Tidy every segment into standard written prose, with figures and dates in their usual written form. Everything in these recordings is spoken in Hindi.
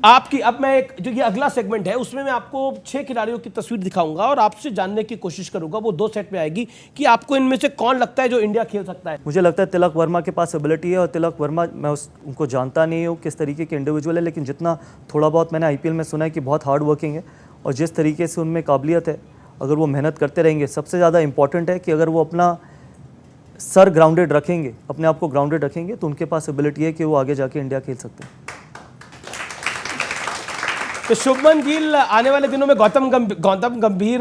आपकी अब मैं एक जो ये अगला सेगमेंट है उसमें मैं आपको 6 खिलाड़ियों की तस्वीर दिखाऊंगा और आपसे जानने की कोशिश करूंगा, वो 2 सेट में आएगी, कि आपको इनमें से कौन लगता है जो इंडिया खेल सकता है। मुझे लगता है तिलक वर्मा के पास एबिलिटी है, और तिलक वर्मा मैं उनको जानता नहीं हूँ किस तरीके के इंडिविजुअल है, लेकिन जितना थोड़ा बहुत मैंने आईपीएल में सुना है कि बहुत हार्ड वर्किंग है और जिस तरीके से उनमें काबिलियत है, अगर वो मेहनत करते रहेंगे, सबसे ज़्यादा इंपॉर्टेंट है कि अगर वो अपना सर ग्राउंडेड रखेंगे, अपने आप को ग्राउंडेड रखेंगे, तो उनके पास एबिलिटी है कि वो आगे जाके इंडिया खेल सकते हैं। तो शुभमन गिल आने वाले दिनों में गौतम गंभीर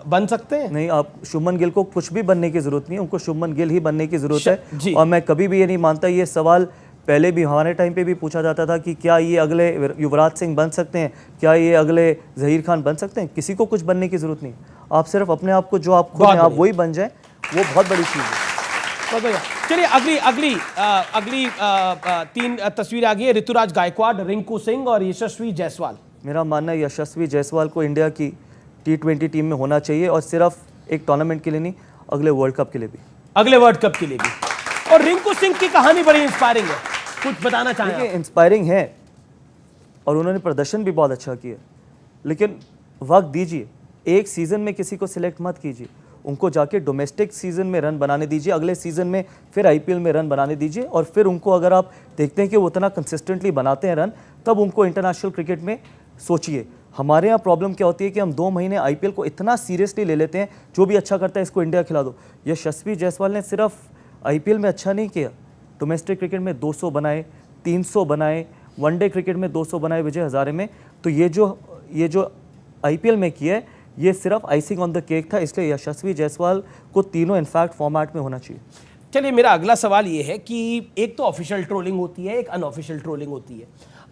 बन सकते हैं? नहीं, आप शुभमन गिल को कुछ भी बनने की जरूरत नहीं है, उनको शुभमन गिल ही बनने की जरूरत है। और मैं कभी भी ये नहीं मानता, ये सवाल पहले भी हमारे टाइम पे भी पूछा जाता था कि क्या ये अगले युवराज सिंह बन सकते हैं, क्या ये अगले जहीर खान बन सकते हैं। किसी को कुछ बनने की जरूरत नहीं, आप सिर्फ अपने आप को जो आप खुद हैं आप वही बन जाएं, वो बहुत बड़ी चीज़ है। चलिए अगली 3 तस्वीरें आ गई है। ऋतुराज गायकवाड़, रिंकू सिंह और यशस्वी जायसवाल। मेरा मानना है यशस्वी जायसवाल को इंडिया की T20 टीम में होना चाहिए, और सिर्फ एक टूर्नामेंट के लिए नहीं, अगले वर्ल्ड कप के लिए भी। अगले वर्ल्ड कप के लिए भी। और रिंकू सिंह की कहानी बड़ी इंस्पायरिंग है, कुछ बताना चाहेंगे? इंस्पायरिंग है और उन्होंने प्रदर्शन भी बहुत अच्छा किया, लेकिन वक्त दीजिए, एक सीजन में किसी को सिलेक्ट मत कीजिए, उनको जाके डोमेस्टिक सीजन में रन बनाने दीजिए, अगले सीजन में फिर आईपीएल में रन बनाने दीजिए, और फिर उनको अगर आप देखते हैं कि वो उतना कंसिस्टेंटली बनाते हैं रन, तब उनको इंटरनेशनल क्रिकेट में सोचिए। हमारे यहाँ प्रॉब्लम क्या होती है कि हम 2 महीने आईपीएल को इतना सीरियसली ले लेते हैं, जो भी अच्छा करता है इसको इंडिया खिला दो। यशस्वी जायसवाल ने सिर्फ आईपीएल में अच्छा नहीं किया, डोमेस्टिक क्रिकेट में 200 बनाए, 300 बनाए, वनडे क्रिकेट में 200 बनाए विजय हजारे में। तो ये जो आईपीएल में किया है, ये सिर्फ आइसिंग ऑन द केक था, इसलिए यशस्वी जायसवाल को तीनों इनफैक्ट फॉर्मेट में होना चाहिए। चलिए, मेरा अगला सवाल ये है कि एक तो ऑफिशियल ट्रोलिंग होती है, एक अनऑफिशियल ट्रोलिंग होती है।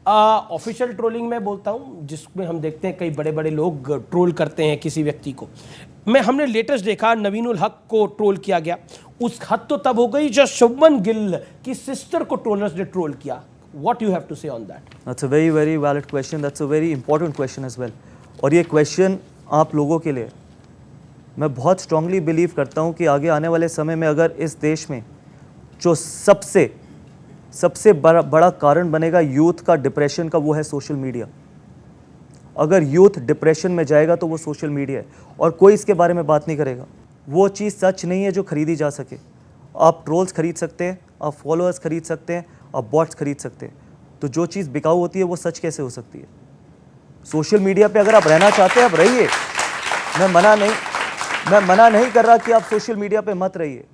ऑफिशियल ट्रोलिंग मैं बोलता हूँ जिसमें हम देखते हैं कई बड़े बड़े लोग ट्रोल करते हैं किसी व्यक्ति को। हमने लेटेस्ट देखा नवीन उल हक को ट्रोल किया गया, उस हद तो तब हो गई जब शुभमन गिल की सिस्टर को ट्रोलर्स ने ट्रोल किया। What you have to say on that? That's a very very valid question. That's a very important question as well. और ये क्वेश्चन आप लोगों के लिए, मैं बहुत स्ट्रांगली बिलीव करता हूँ कि आगे आने वाले समय में अगर इस देश में जो सबसे बड़ा कारण बनेगा यूथ का डिप्रेशन का, वो है सोशल मीडिया। अगर यूथ डिप्रेशन में जाएगा तो वो सोशल मीडिया है, और कोई इसके बारे में बात नहीं करेगा। वो चीज़ सच नहीं है जो खरीदी जा सके। आप ट्रोल्स खरीद सकते हैं, आप फॉलोअर्स खरीद सकते हैं, आप बॉट्स खरीद सकते हैं, तो जो चीज़ बिकाऊ होती है वो सच कैसे हो सकती है? सोशल मीडिया पे अगर आप रहना चाहते हैं आप रहिए, मैं मना नहीं कर रहा कि आप सोशल मीडिया पे मत रहिए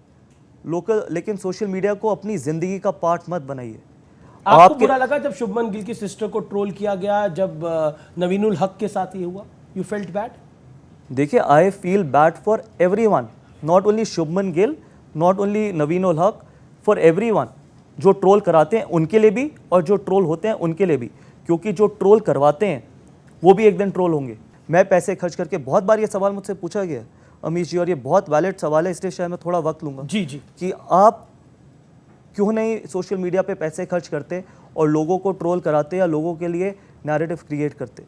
लेकिन सोशल मीडिया को अपनी ज़िंदगी का पार्ट मत बनाइए। आपको बुरा लगा जब शुभमन गिल की सिस्टर को ट्रोल किया गया, जब नवीन उल हक के साथ ये हुआ? You felt bad? देखिए, I feel bad for everyone, not only Shubman Gill, not only Naveen ul Haq, for everyone. जो ट्रोल कराते हैं उनके लिए भी, और जो ट्रोल होते हैं उनके लिए भी, क्योंकि जो ट्रोल करवाते हैं वो भी एक दिन ट्रोल होंगे। मैं पैसे खर्च करके, बहुत बार ये सवाल मुझसे पूछा गया अमीश जी, और ये बहुत वैलिड सवाल है, इसलिए शायद मैं थोड़ा वक्त लूँगा जी, कि आप क्यों नहीं सोशल मीडिया पे पैसे खर्च करते और लोगों को ट्रोल कराते या लोगों के लिए नैरेटिव क्रिएट करते।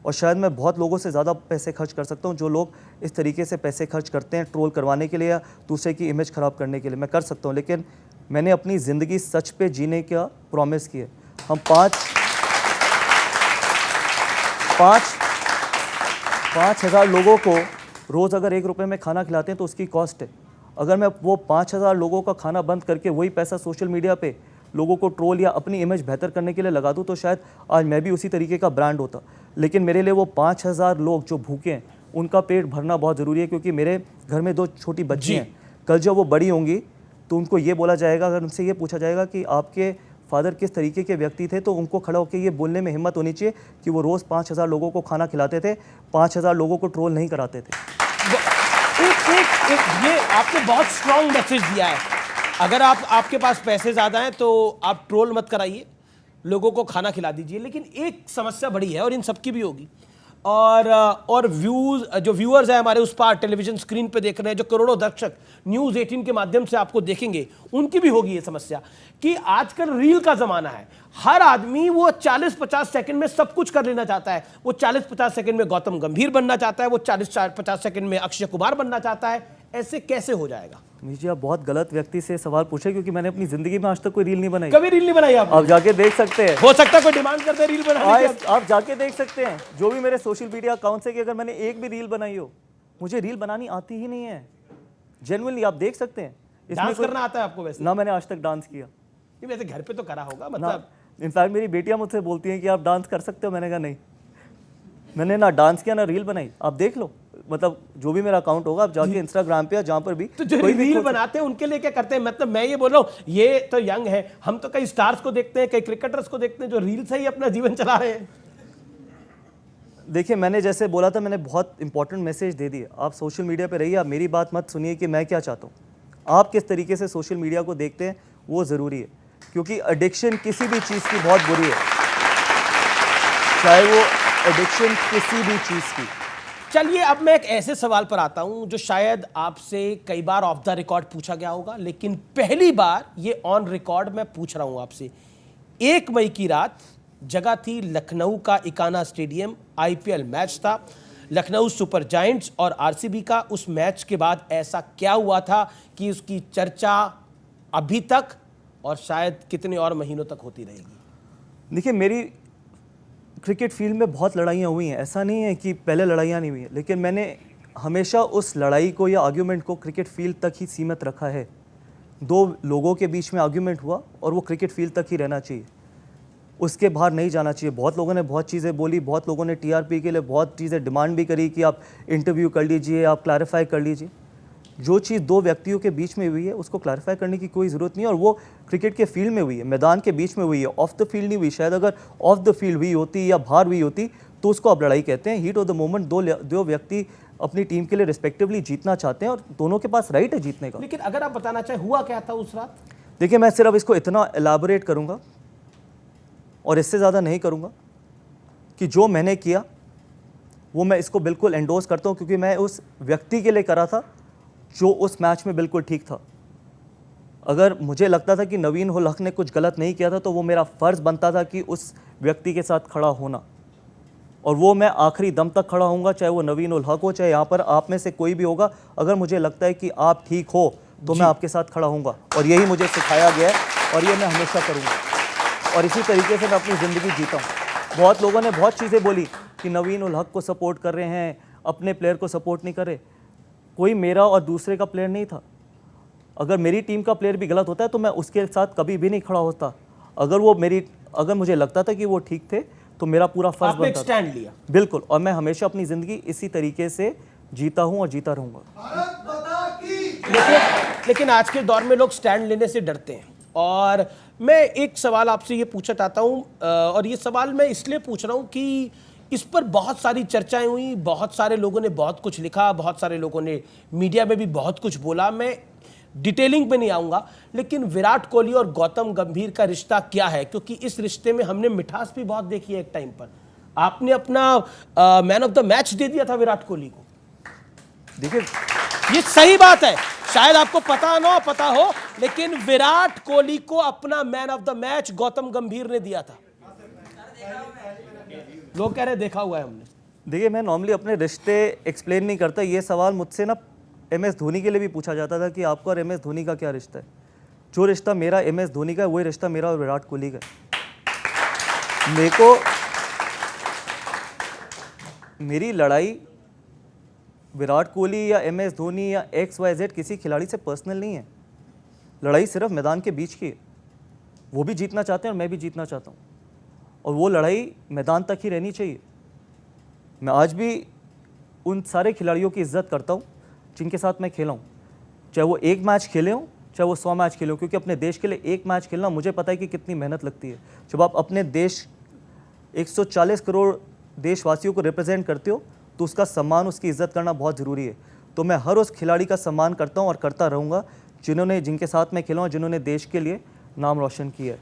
और शायद मैं बहुत लोगों से ज़्यादा पैसे खर्च कर सकता हूँ जो लोग इस तरीके से पैसे खर्च करते हैं ट्रोल करवाने के लिए या दूसरे की इमेज ख़राब करने के लिए, मैं कर सकता हूँ। लेकिन मैंने अपनी ज़िंदगी सच पे जीने का प्रॉमिस किया। हम 5,000 लोगों को रोज़ अगर 1 रुपये में खाना खिलाते हैं तो उसकी कॉस्ट है। अगर मैं वो 5,000 लोगों का खाना बंद करके वही पैसा सोशल मीडिया पे लोगों को ट्रोल या अपनी इमेज बेहतर करने के लिए लगा दूँ, तो शायद आज मैं भी उसी तरीके का ब्रांड होता। लेकिन मेरे लिए वो 5,000 लोग जो भूखे हैं उनका पेट भरना बहुत ज़रूरी है, क्योंकि मेरे घर में 2 छोटी बच्ची हैं। कल जब वो बड़ी होंगी तो उनको ये बोला जाएगा, अगर उनसे ये पूछा जाएगा कि आपके फादर किस तरीके के व्यक्ति थे, तो उनको खड़ा होकर ये बोलने में हिम्मत होनी चाहिए कि वो रोज़ 5,000 लोगों को खाना खिलाते थे, 5,000 लोगों को ट्रोल नहीं कराते थे। ये आपने बहुत स्ट्रॉन्ग मैसेज दिया है। अगर आपके पास पैसे ज़्यादा हैं तो आप ट्रोल मत कराइए, लोगों को खाना खिला दीजिए। लेकिन एक समस्या बड़ी है और इन सबकी भी होगी, और जो व्यूअर्स हैं हमारे उस पार टेलीविजन स्क्रीन पे देख रहे हैं, जो करोड़ों दर्शक न्यूज़ 18 के माध्यम से आपको देखेंगे, उनकी भी होगी ये समस्या कि आजकल रील का ज़माना है। हर आदमी वो 40-50 सेकंड में सब कुछ कर लेना चाहता है। वो 40-50 सेकंड में गौतम गंभीर बनना चाहता है, वो 40-50 सेकंड में अक्षय कुमार बनना चाहता है। ऐसे कैसे हो जाएगा? मुझे आप बहुत गलत व्यक्ति से सवाल पूछे, क्योंकि मैंने अपनी ज़िंदगी में आज तक कोई रील नहीं बनाई। कभी रील नहीं बनाई आपने? आप जाके देख सकते हैं। हो सकता है कोई डिमांड करते हैं रील बनाने की। आप जाके देख सकते हैं जो भी मेरे सोशल मीडिया अकाउंट से, कि अगर मैंने एक भी रील बनाई हो, मुझे रील बनानी आती ही नहीं है। जेन्युइनली आप देख सकते हैं। डांस करना आता है आपको वैसे? ना मैंने आज तक डांस किया। नहीं, वैसे घर पे तो करा होगा मतलब। इनफैक्ट मेरी बेटियां मुझसे बोलती हैं कि आप डांस कर सकते हो, मैंने कहा नहीं, मैंने ना डांस किया ना रील बनाई। आप देख लो, मतलब जो भी मेरा अकाउंट होगा, आप जाके इंस्टाग्राम पे या जहाँ पर भी, तो जो रील बनाते हैं उनके लिए क्या करते हैं? मतलब मैं ये बोल रहा हूँ, ये तो यंग है, हम तो कई स्टार्स को देखते हैं, कई क्रिकेटर्स को देखते हैं जो रील से ही अपना जीवन चला रहे हैं। देखिए, मैंने जैसे बोला था, मैंने बहुत इंपॉर्टेंट मैसेज दे दिए। आप सोशल मीडिया पे रहिए, आप मेरी बात मत सुनिए कि मैं क्या चाहता हूँ। आप किस तरीके से सोशल मीडिया को देखते हैं वो ज़रूरी है, क्योंकि एडिक्शन किसी भी चीज़ की बहुत बुरी है, चाहे वो एडिक्शन किसी भी चीज़ की। चलिए, अब मैं एक ऐसे सवाल पर आता हूं जो शायद आपसे कई बार ऑफ द रिकॉर्ड पूछा गया होगा, लेकिन पहली बार ये ऑन रिकॉर्ड मैं पूछ रहा हूं आपसे। 1 मई की रात, जगह थी लखनऊ का इकाना स्टेडियम, आईपीएल मैच था, लखनऊ सुपर जायंट्स और आरसीबी का। उस मैच के बाद ऐसा क्या हुआ था कि उसकी चर्चा अभी तक और शायद कितने और महीनों तक होती रहेगी? देखिए, मेरी क्रिकेट फील्ड में बहुत लड़ाइयाँ हुई हैं, ऐसा नहीं है कि पहले लड़ाइयाँ नहीं हुई हैं, लेकिन मैंने हमेशा उस लड़ाई को या आर्ग्यूमेंट को क्रिकेट फील्ड तक ही सीमित रखा है। 2 लोगों के बीच में आर्ग्यूमेंट हुआ और वो क्रिकेट फील्ड तक ही रहना चाहिए, उसके बाहर नहीं जाना चाहिए। बहुत लोगों ने बहुत चीज़ें बोली, बहुत लोगों ने टीआरपी के लिए बहुत चीज़ें डिमांड भी करी कि आप इंटरव्यू कर लीजिए, आप क्लैरिफाई कर लीजिए। जो चीज़ 2 व्यक्तियों के बीच में हुई है उसको क्लैरिफाई करने की कोई ज़रूरत नहीं है, और वो क्रिकेट के फील्ड में हुई है, मैदान के बीच में हुई है, ऑफ द फील्ड नहीं हुई। शायद अगर ऑफ द फील्ड हुई होती या बाहर हुई होती तो उसको आप लड़ाई कहते हैं। हीट ऑफ द मोमेंट, दो व्यक्ति अपनी टीम के लिए रिस्पेक्टिवली जीतना चाहते हैं और दोनों के पास राइट है जीतने का। लेकिन अगर आप बताना चाहें हुआ क्या था उस रात? देखिए, मैं सिर्फ इसको इतना एलाबोरेट करूँगा और इससे ज़्यादा नहीं करूँगा कि जो मैंने किया वो मैं इसको बिल्कुल एंडोर्स करता हूँ, क्योंकि मैं उस व्यक्ति के लिए करा था जो उस मैच में बिल्कुल ठीक था। अगर मुझे लगता था कि नवीन उल हक ने कुछ गलत नहीं किया था तो वो मेरा फ़र्ज़ बनता था कि उस व्यक्ति के साथ खड़ा होना, और वो मैं आखिरी दम तक खड़ा होऊंगा, चाहे वो नवीन उल हक हो, चाहे यहाँ पर आप में से कोई भी होगा। अगर मुझे लगता है कि आप ठीक हो तो मैं आपके साथ खड़ा होऊंगा, और यही मुझे सिखाया गया है और ये मैं हमेशा करूँगा, और इसी तरीके से मैं अपनी ज़िंदगी जीता हूँ। बहुत लोगों ने बहुत चीज़ें बोली कि नवीन उल हक को सपोर्ट कर रहे हैं, अपने प्लेयर को सपोर्ट नहीं कर रहे। कोई मेरा और दूसरे का प्लेयर नहीं था। अगर मेरी टीम का प्लेयर भी गलत होता है तो मैं उसके साथ कभी भी नहीं खड़ा होता। अगर मुझे लगता था कि वो ठीक थे तो मेरा पूरा फर्ज बनता था। स्टैंड लिया। बिल्कुल, और मैं हमेशा अपनी ज़िंदगी इसी तरीके से जीता हूँ और जीता रहूँगा। लेकिन आज के दौर में लोग स्टैंड लेने से डरते हैं, और मैं एक सवाल आपसे ये पूछना चाहता हूँ, और ये सवाल मैं इसलिए पूछ रहा हूँ कि इस पर बहुत सारी चर्चाएं हुई, बहुत सारे लोगों ने बहुत कुछ लिखा, बहुत सारे लोगों ने मीडिया में भी बहुत कुछ बोला। मैं डिटेलिंग पे नहीं आऊँगा, लेकिन विराट कोहली और गौतम गंभीर का रिश्ता क्या है? क्योंकि इस रिश्ते में हमने मिठास भी बहुत देखी है। एक टाइम पर आपने अपना मैन ऑफ द मैच दे दिया था विराट कोहली को। देखिए, ये सही बात है, शायद आपको पता हो, लेकिन विराट कोहली को अपना man of the match Gautam गंभीर ने दिया था। लोग कह रहे देखा हुआ है हमने। देखिए, मैं नॉर्मली अपने रिश्ते एक्सप्लेन नहीं करता। ये सवाल मुझसे ना MS धोनी के लिए भी पूछा जाता था कि आपका और MS धोनी का क्या रिश्ता है। जो रिश्ता मेरा MS धोनी का है वही रिश्ता मेरा और विराट कोहली का है। मेरे को मेरी लड़ाई विराट कोहली या MS धोनी या XYZ किसी खिलाड़ी से पर्सनल नहीं है। लड़ाई सिर्फ मैदान के बीच की है। वो भी जीतना चाहते हैं और मैं भी जीतना चाहता हूँ, और वो लड़ाई मैदान तक ही रहनी चाहिए। मैं आज भी उन सारे खिलाड़ियों की इज्जत करता हूँ जिनके साथ मैं खेला हूँ, चाहे वो 1 मैच खेले हों, चाहे वो 100 मैच खेले हों, क्योंकि अपने देश के लिए 1 मैच खेलना मुझे पता है कि कितनी मेहनत लगती है। जब आप अपने देश 140 करोड़ देशवासियों को रिप्रेजेंट करते हो तो उसका सम्मान, उसकी इज्जत करना बहुत ज़रूरी है। तो मैं हर उस खिलाड़ी का सम्मान करता हूँ और करता रहूँगा जिनके साथ मैं खेला हूँ, जिन्होंने देश के लिए नाम रोशन किया है।